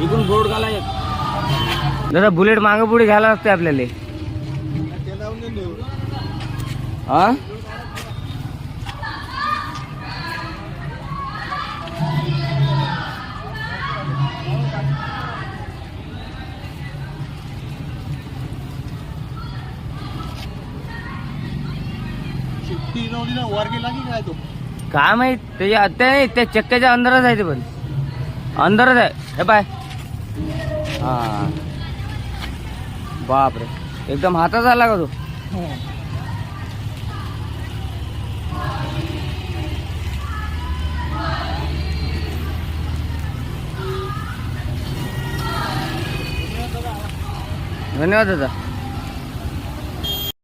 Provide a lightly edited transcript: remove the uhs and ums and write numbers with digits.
इकडून बोर्ड घाला एक. दादा बुलेट मागे पुढे घ्यायला लागते आपल्याला. हा वर गेला की काय तो काय माहित त्या चक्क्याच्या अंदरच आहे. ते पण अंदरच आहे. हे पाय. हा बापरे एकदम हातात आला का तो. धन्यवाद दादा.